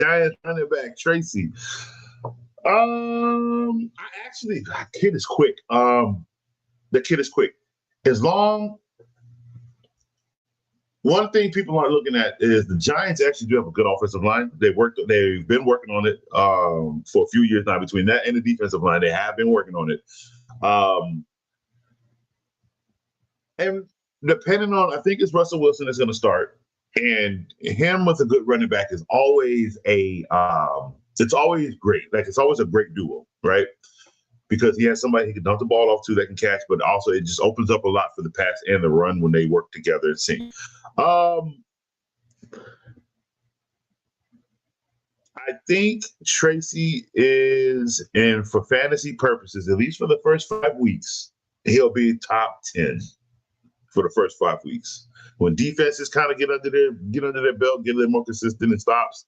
Giants running back Tracey. That kid is quick. The kid is quick. As long One thing people aren't looking at is the Giants actually do have a good offensive line. They've been working on it for a few years now. Between that and the defensive line, they have been working on it. And depending on, I think it's Russell Wilson that's going to start, and him with a good running back is always it's always great. Like, it's always a great duo, right? Because he has somebody he can dump the ball off to that can catch, but also it just opens up a lot for the pass and the run when they work together and sync. I think Tracey is, and for fantasy purposes, at least for the first 5 weeks, he'll be top 10 for the first 5 weeks. When defenses kind of get under their belt, get a little more consistent and stops,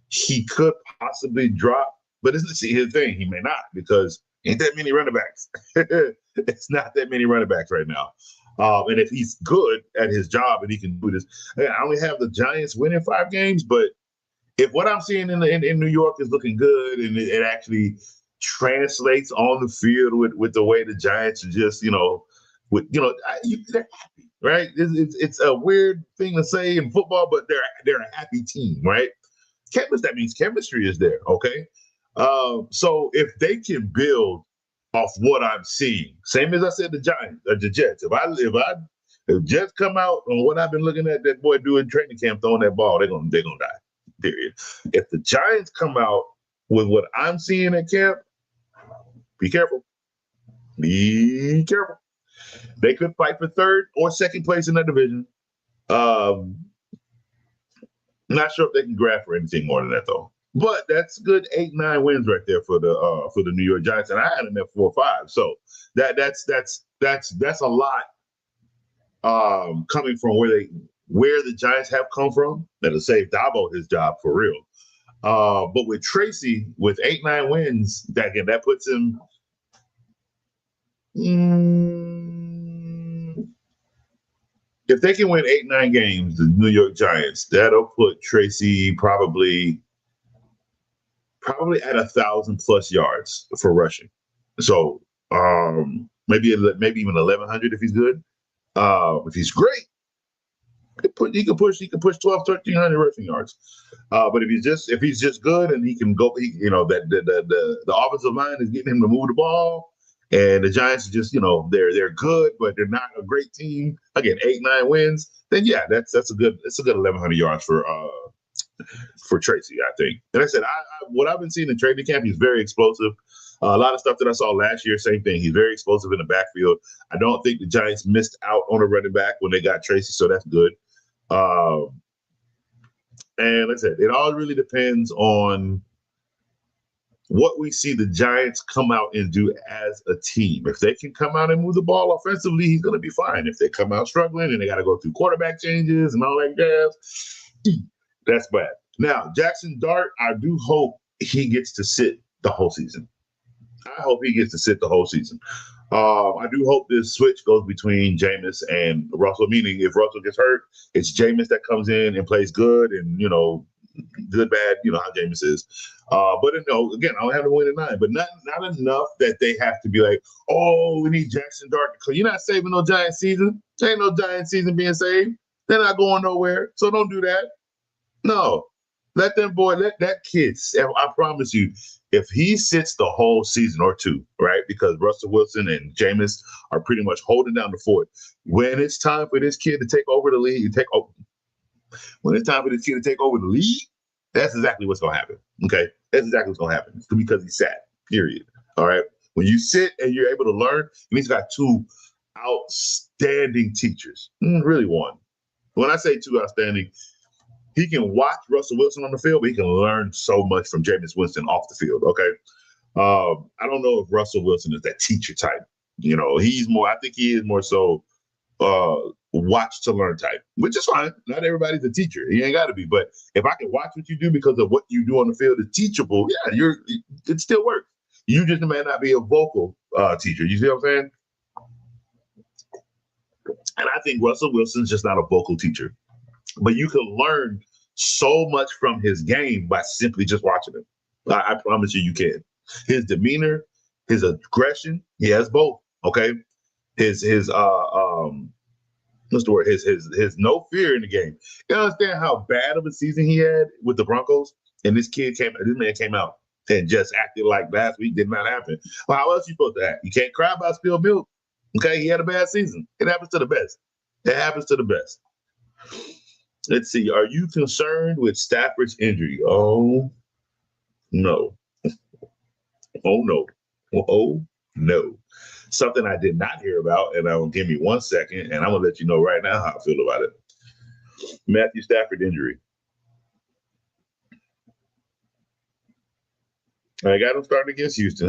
he could possibly drop. But his thing, he may not, because ain't that many running backs. It's not that many running backs right now. And if he's good at his job and he can do this, I only have the Giants winning 5 games, but if what I'm seeing in New York is looking good and it actually translates on the field with the way the Giants are just, they're happy, right? It's a weird thing to say in football, but they're a happy team, right? That means chemistry is there, okay? So if they can build off what I'm seeing, same as I said, the Jets. If Jets come out on what I've been looking at that boy doing training camp, throwing that ball, they're gonna die. Period. If the Giants come out with what I'm seeing at camp, be careful. Be careful. They could fight for third or second place in that division. Not sure if they can grab for anything more than that though. But that's good 8-9 wins right there for the New York Giants, and I had them at 4-5. So that's a lot coming from where the Giants have come from. That'll save Dabo his job for real. But with Tracey with 8-9 wins, that puts him. If they can win 8-9 games, the New York Giants, that'll put Tracey probably at 1,000+ yards for rushing. So maybe even 1,100 if he's good. If he's great, he can push 1,200-1,300 rushing yards. But if he's just good and he can go, the offensive line is getting him to move the ball, and the Giants are just they're good, but they're not a great team. Again, 8-9 wins. Then yeah, that's a good 1,100 yards for Tracey, I think. And I said, what I've been seeing in training camp, he's very explosive. A lot of stuff that I saw last year, same thing. He's very explosive in the backfield. I don't think the Giants missed out on a running back when they got Tracey, so that's good. And like I said, it all really depends on what we see the Giants come out and do as a team. If they can come out and move the ball offensively, he's going to be fine. If they come out struggling and they got to go through quarterback changes and all that jazz, that's bad. Now, Jackson Dart, I do hope he gets to sit the whole season. I do hope this switch goes between Jameis and Russell, meaning if Russell gets hurt, it's Jameis that comes in and plays good and, good, bad, how Jameis is. But again, I don't have to win at 9, but not enough that they have to be like, oh, we need Jackson Dart. You're not saving no Giant season. There ain't no Giant season being saved. They're not going nowhere. So don't do that. No, let that kid, I promise you, if he sits the whole season or 2, right, because Russell Wilson and Jameis are pretty much holding down the fort, when it's time for this kid to take over the league, that's exactly what's going to happen, okay? That's exactly what's going to happen. It's because he sat, period, all right? When you sit and you're able to learn, and he's got 2 outstanding teachers, really 1. When I say 2 outstanding, he can watch Russell Wilson on the field, but he can learn so much from Jameis Winston off the field, okay? I don't know if Russell Wilson is that teacher type. I think he is more so watch to learn type, which is fine. Not everybody's a teacher. He ain't got to be. But if I can watch what you do because of what you do on the field is teachable, yeah, it still works. You just may not be a vocal teacher. You see what I'm saying? And I think Russell Wilson's just not a vocal teacher. But you can learn so much from his game by simply just watching him. I promise you can. His demeanor, his aggression, he has both. Okay, his what's the word? His no fear in the game. You understand how bad of a season he had with the Broncos, and this man came out and just acted like last week did not happen. Well, how else you supposed to act? You can't cry about spilled milk. Okay, he had a bad season. It happens to the best. It happens to the best. Let's see. Are you concerned with Stafford's injury? Oh no. Oh no. Oh no. Something I did not hear about, and give me 1 second, and I'm gonna let you know right now how I feel about it. Matthew Stafford injury. I got him starting against Houston.